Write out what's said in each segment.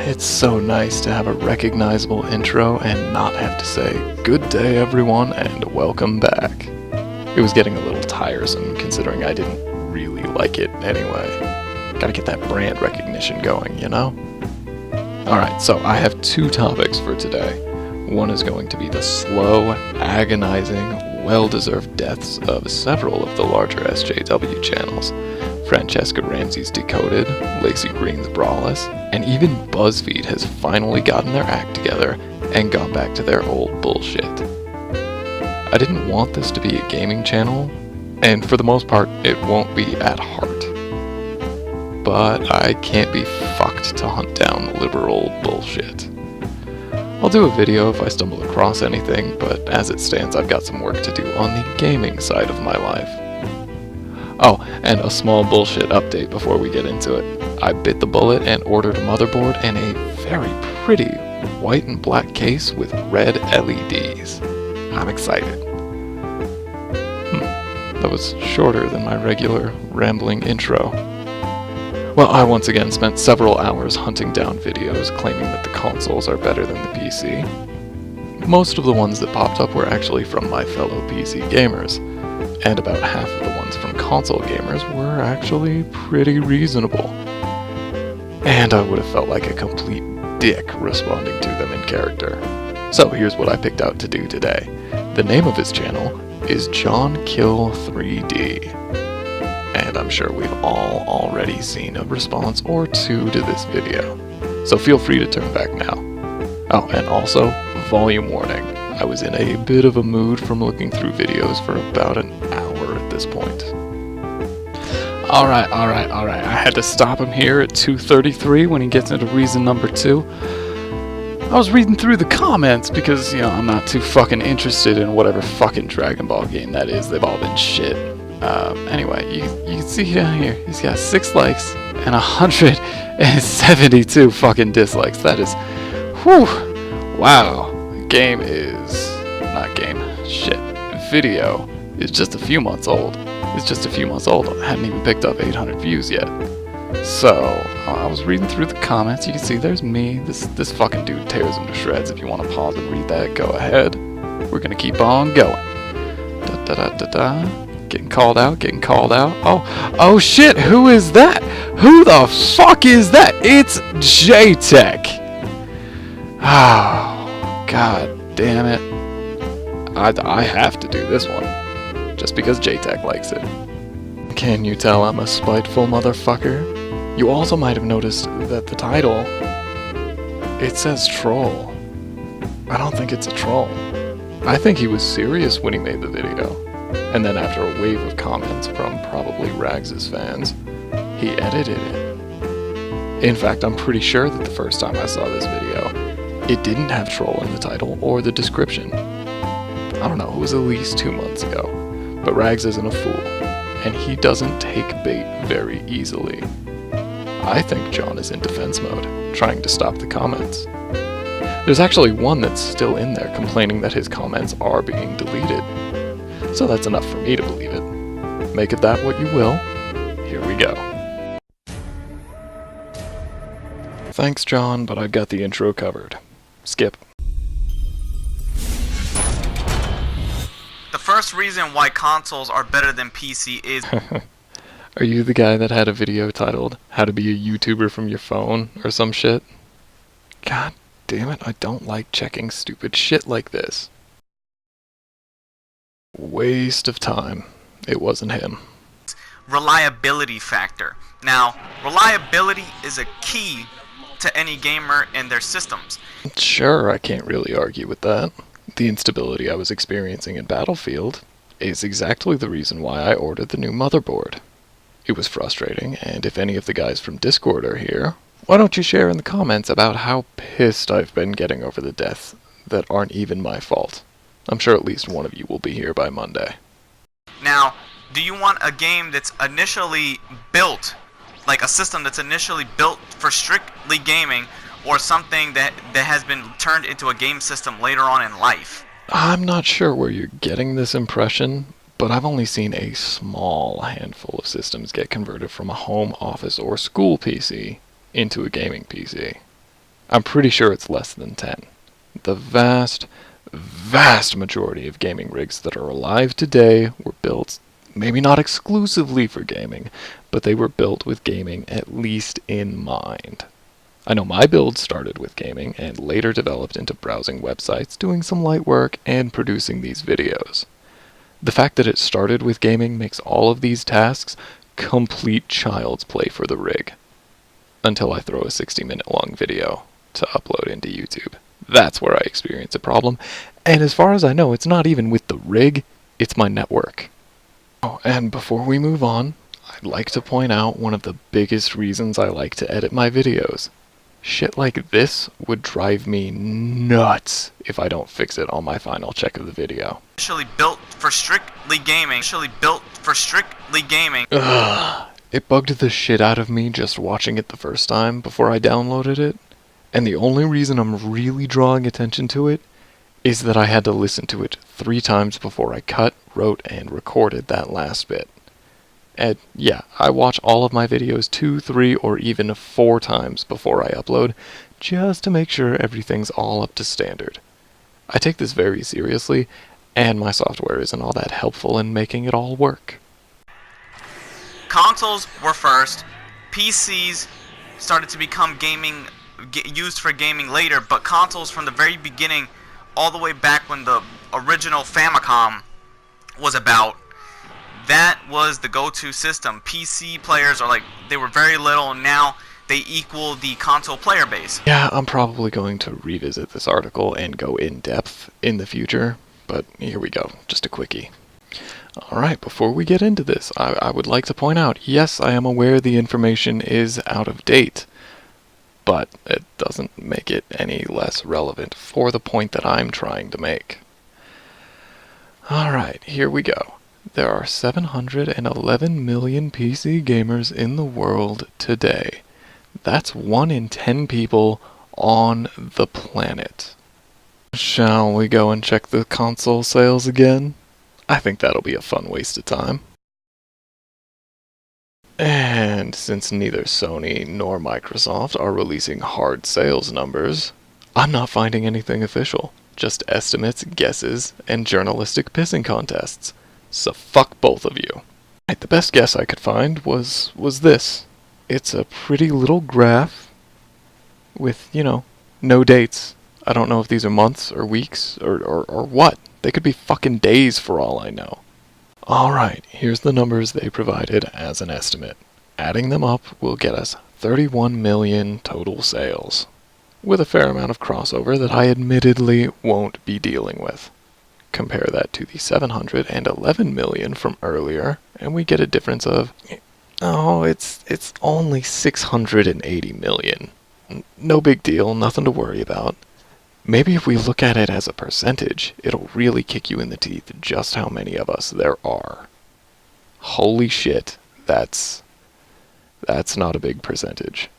It's so nice to have a recognizable intro and not have to say, "Good day everyone and welcome back." It was getting a little tiresome considering I didn't really like it anyway. Gotta get that brand recognition going, you know? Alright, so I have two topics for today. One is going to be the slow, agonizing, well-deserved deaths of several of the larger SJW channels. Francesca Ramsey's Decoded, Lacey Green's Brawless, and even BuzzFeed has finally gotten their act together and gone back to their old bullshit. I didn't want this to be a gaming channel, and for the most part, it won't be at heart. But I can't be fucked to hunt down liberal bullshit. I'll do a video if I stumble across anything, but as it stands I've got some work to do on the gaming side of my life. Oh, and a small bullshit update before we get into it. I bit the bullet and ordered a motherboard and a very pretty white and black case with red LEDs. I'm excited. That was shorter than my regular rambling intro. Well, I once again spent several hours hunting down videos claiming that the consoles are better than the PC. Most of the ones that popped up were actually from my fellow PC gamers, and about half of the ones from console gamers were actually pretty reasonable. And I would have felt like a complete dick responding to them in character. So here's what I picked out to do today. The name of his channel is JohnKill3D. And I'm sure we've all already seen a response or two to this video. So feel free to turn back now. Oh, and also, volume warning. I was in a bit of a mood from looking through videos for about an hour at this point. Alright. I had to stop him here at 2:33 when he gets into reason number 2. I was reading through the comments because, you know, I'm not too fucking interested in whatever fucking Dragon Ball game that is. They've all been shit. Anyway, you can see down here, he's got 6 likes and 172 fucking dislikes. That is, whew, wow. Video is just a few months old. It's just a few months old. I hadn't even picked up 800 views yet. So, I was reading through the comments. You can see there's me. This fucking dude tears them to shreds. If you want to pause and read that, go ahead. We're gonna keep on going. Getting called out. Oh shit, who is that? Who the fuck is that? It's J-Tech. Oh, god damn it. I have to do this one, just because J-Tech likes it. Can you tell I'm a spiteful motherfucker? You also might have noticed that the title, it says troll. I don't think it's a troll. I think he was serious when he made the video. And then after a wave of comments from probably Rags' fans, he edited it. In fact, I'm pretty sure that the first time I saw this video, it didn't have troll in the title or the description. I don't know, it was at least 2 months ago. But Rags isn't a fool, and he doesn't take bait very easily. I think John is in defense mode, trying to stop the comments. There's actually one that's still in there complaining that his comments are being deleted. So that's enough for me to believe it. Make of that what you will. Here we go. Thanks, John, but I've got the intro covered. Skip. The first reason why consoles are better than PC is... Are you the guy that had a video titled, "How to be a YouTuber from your phone," or some shit? God damn it, I don't like checking stupid shit like this. Waste of time. It wasn't him. Reliability factor. Now, reliability is a key to any gamer and their systems. Sure, I can't really argue with that. The instability I was experiencing in Battlefield is exactly the reason why I ordered the new motherboard. It was frustrating, and if any of the guys from Discord are here, why don't you share in the comments about how pissed I've been getting over the deaths that aren't even my fault. I'm sure at least one of you will be here by Monday. Now, do you want a game that's initially built, like a system that's initially built for strictly gaming, or something that has been turned into a game system later on in life? I'm not sure where you're getting this impression, but I've only seen a small handful of systems get converted from a home, office, or school PC into a gaming PC. I'm pretty sure it's less than 10. The vast majority of gaming rigs that are alive today were built, maybe not exclusively for gaming, but they were built with gaming at least in mind. I know my build started with gaming and later developed into browsing websites, doing some light work, and producing these videos. The fact that it started with gaming makes all of these tasks complete child's play for the rig. Until I throw a 60-minute long video to upload into YouTube. That's where I experience a problem, and as far as I know, it's not even with the rig, it's my network. Oh, and before we move on, I'd like to point out one of the biggest reasons I like to edit my videos. Shit like this would drive me nuts if I don't fix it on my final check of the video. Initially built for strictly gaming. Ugh. It bugged the shit out of me just watching it the first time before I downloaded it, and the only reason I'm really drawing attention to it is that I had to listen to it 3 times before I cut, wrote, and recorded that last bit. And yeah, I watch all of my videos 2, 3, or even 4 times before I upload, just to make sure everything's all up to standard. I take this very seriously, and my software isn't all that helpful in making it all work. Consoles were first. PCs started to become used for gaming later, but consoles from the very beginning, all the way back when the original Famicom was about, that was the go-to system. PC players they were very little, and now they equal the console player base. Yeah, I'm probably going to revisit this article and go in depth in the future, but here we go, just a quickie. Alright, before we get into this, I would like to point out, yes, I am aware the information is out of date, but it doesn't make it any less relevant for the point that I'm trying to make. Alright, here we go. There are 711 million PC gamers in the world today. That's 1 in 10 people on the planet. Shall we go and check the console sales again? I think that'll be a fun waste of time. And since neither Sony nor Microsoft are releasing hard sales numbers, I'm not finding anything official. Just estimates, guesses, and journalistic pissing contests. So fuck both of you. The best guess I could find was this. It's a pretty little graph with, no dates. I don't know if these are months or weeks or what. They could be fucking days for all I know. Alright, here's the numbers they provided as an estimate. Adding them up will get us 31 million total sales, with a fair amount of crossover that I admittedly won't be dealing with. Compare that to the 711 million from earlier, and we get a difference of, it's only 680 million. No big deal, nothing to worry about. Maybe if we look at it as a percentage, it'll really kick you in the teeth just how many of us there are. Holy shit, that's not a big percentage.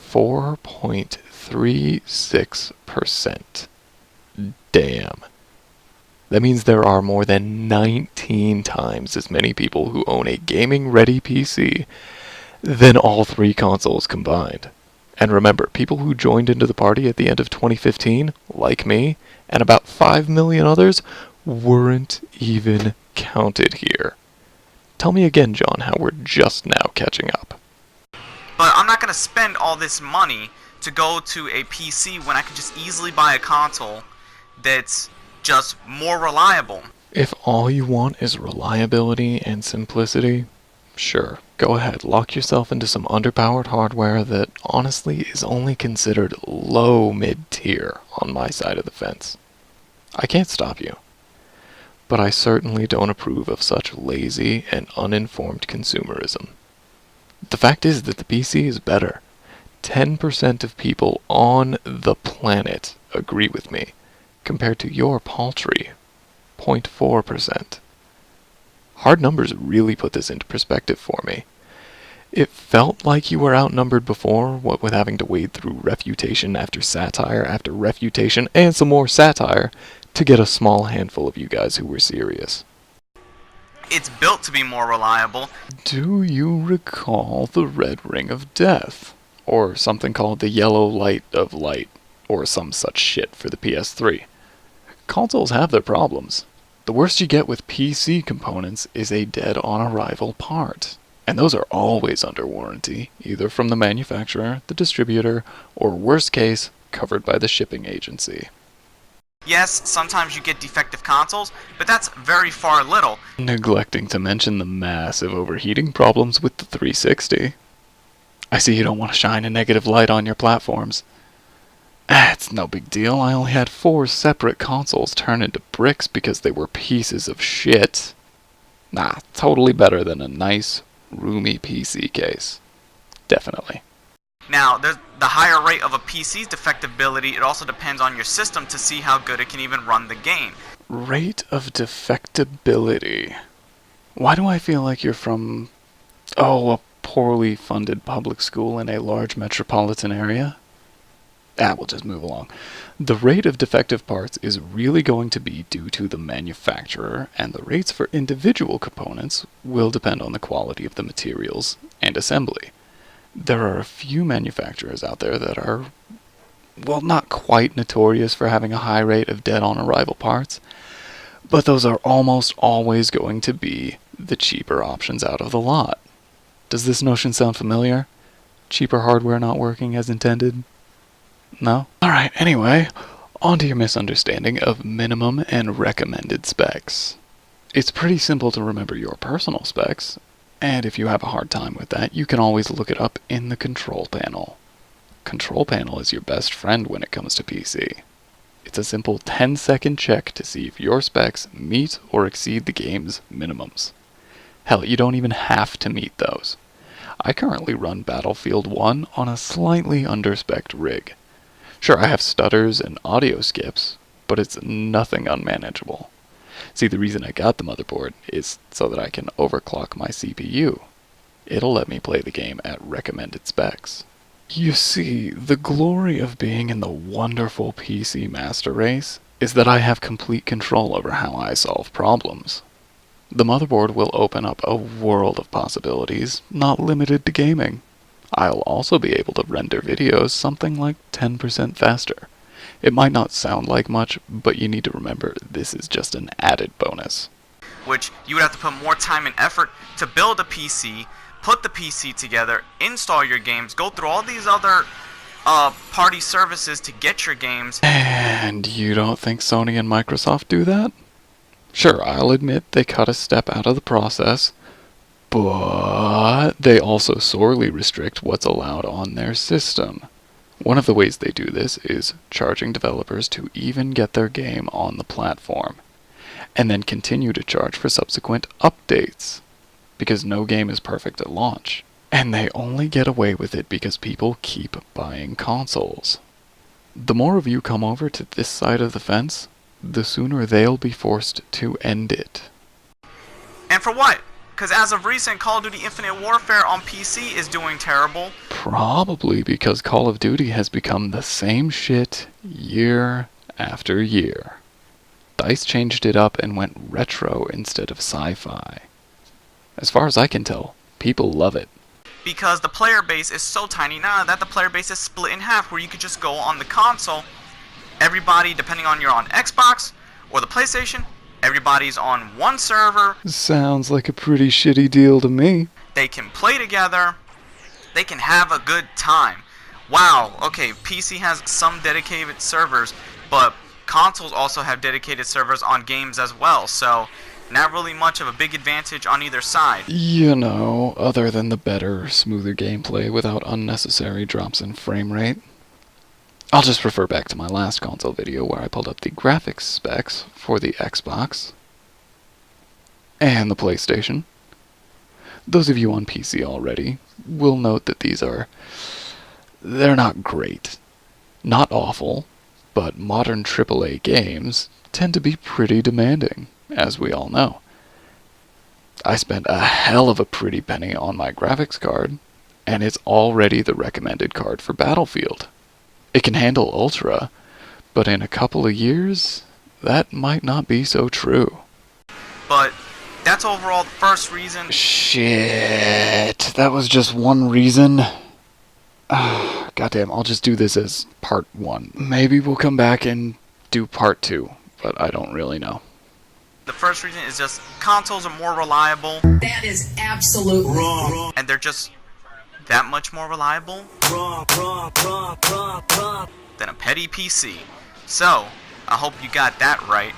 4.36%. Damn. That means there are more than 19 times as many people who own a gaming-ready PC than all 3 consoles combined. And remember, people who joined into the party at the end of 2015, like me, and about 5 million others, weren't even counted here. Tell me again, John, how we're just now catching up. But I'm not going to spend all this money to go to a PC when I could just easily buy a console that's just more reliable. If all you want is reliability and simplicity, sure, go ahead, lock yourself into some underpowered hardware that honestly is only considered low mid-tier on my side of the fence. I can't stop you. But I certainly don't approve of such lazy and uninformed consumerism. The fact is that the PC is better. 10% of people on the planet agree with me, compared to your paltry 0.4%. Hard numbers really put this into perspective for me. It felt like you were outnumbered before, what with having to wade through refutation after refutation and some more satire to get a small handful of you guys who were serious. It's built to be more reliable. Do you recall the Red Ring of Death? Or something called the Yellow Light of Light, or some such shit for the PS3. Consoles have their problems. The worst you get with PC components is a dead-on-arrival part. And those are always under warranty, either from the manufacturer, the distributor, or worst case, covered by the shipping agency. Yes, sometimes you get defective consoles, but that's very far little. Neglecting to mention the massive overheating problems with the 360. I see you don't want to shine a negative light on your platforms. It's no big deal. I only had 4 separate consoles turn into bricks because they were pieces of shit. Nah, totally better than a nice, roomy PC case. Definitely. Now, there's the higher rate of a PC's defectability. It also depends on your system to see how good it can even run the game. Rate of defectability. Why do I feel like you're from, a poorly funded public school in a large metropolitan area? We'll just move along. The rate of defective parts is really going to be due to the manufacturer, and the rates for individual components will depend on the quality of the materials and assembly. There are a few manufacturers out there that are, not quite notorious for having a high rate of dead-on-arrival parts, but those are almost always going to be the cheaper options out of the lot. Does this notion sound familiar? Cheaper hardware not working as intended? No? Alright, anyway, on to your misunderstanding of minimum and recommended specs. It's pretty simple to remember your personal specs, and if you have a hard time with that, you can always look it up in the control panel. Control panel is your best friend when it comes to PC. It's a simple 10-second check to see if your specs meet or exceed the game's minimums. Hell, you don't even have to meet those. I currently run Battlefield 1 on a slightly under-spec'd rig. Sure, I have stutters and audio skips, but it's nothing unmanageable. See, the reason I got the motherboard is so that I can overclock my CPU. It'll let me play the game at recommended specs. You see, the glory of being in the wonderful PC master race is that I have complete control over how I solve problems. The motherboard will open up a world of possibilities, not limited to gaming. I'll also be able to render videos something like 10% faster. It might not sound like much, but you need to remember this is just an added bonus. Which you would have to put more time and effort to build a PC, put the PC together, install your games, go through all these other party services to get your games. And you don't think Sony and Microsoft do that? Sure, I'll admit they cut a step out of the process, but they also sorely restrict what's allowed on their system. One of the ways they do this is charging developers to even get their game on the platform, and then continue to charge for subsequent updates, because no game is perfect at launch. And they only get away with it because people keep buying consoles. The more of you come over to this side of the fence, the sooner they'll be forced to end it. And for what? Because as of recent, Call of Duty Infinite Warfare on PC is doing terrible. Probably because Call of Duty has become the same shit year after year. DICE changed it up and went retro instead of sci-fi. As far as I can tell, people love it. Because the player base is so tiny now that the player base is split in half, where you could just go on the console. Everybody, depending on you're on Xbox or the PlayStation, everybody's on one server. Sounds like a pretty shitty deal to me. They can play together. They can have a good time. Wow, okay, PC has some dedicated servers, but consoles also have dedicated servers on games as well, so not really much of a big advantage on either side. You know, other than the better, smoother gameplay without unnecessary drops in frame rate. I'll just refer back to my last console video where I pulled up the graphics specs for the Xbox and the PlayStation. Those of you on PC already will note that they're not great. Not awful, but modern AAA games tend to be pretty demanding, as we all know. I spent a hell of a pretty penny on my graphics card, and it's already the recommended card for Battlefield. It can handle Ultra, but in a couple of years, that might not be so true. But That's overall the first reason. Shit, that was just one reason. Goddamn, I'll just do this as part 1. Maybe we'll come back and do part 2, but I don't really know. The first reason is just consoles are more reliable. That is absolute wrong. And they're just that much more reliable than a petty PC. So, I hope you got that right.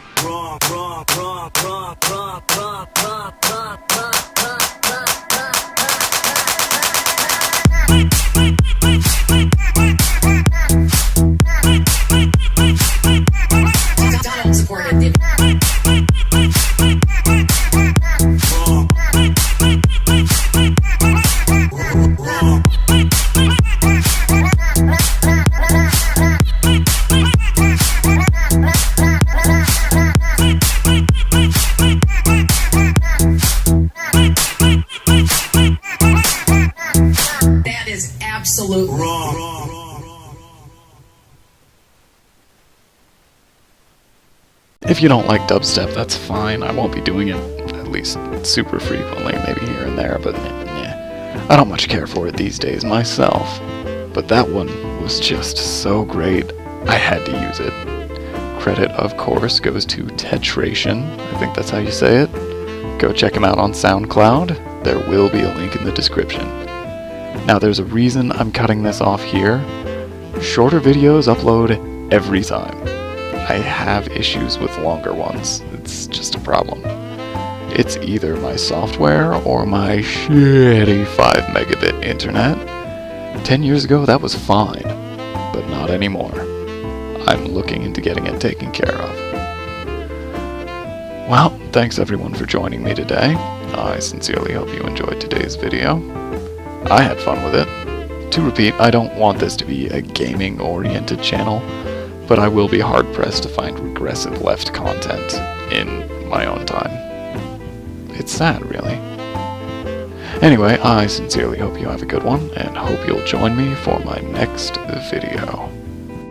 That is absolute wrong. If you don't like dubstep, that's fine. I won't be doing it, at least super frequently, maybe here and there, but I don't much care for it these days myself. But that one was just so great, I had to use it. Credit, of course, goes to Tetration. I think that's how you say it. Go check him out on SoundCloud. There will be a link in the description. Now, there's a reason I'm cutting this off here. Shorter videos upload every time. I have issues with longer ones. It's just a problem. It's either my software or my shitty 5 megabit internet. 10 years ago, that was fine, but not anymore. I'm looking into getting it taken care of. Well, thanks everyone for joining me today. I sincerely hope you enjoyed today's video. I had fun with it. To repeat, I don't want this to be a gaming-oriented channel, but I will be hard-pressed to find regressive left content in my own time. It's sad, really. Anyway, I sincerely hope you have a good one, and hope you'll join me for my next video.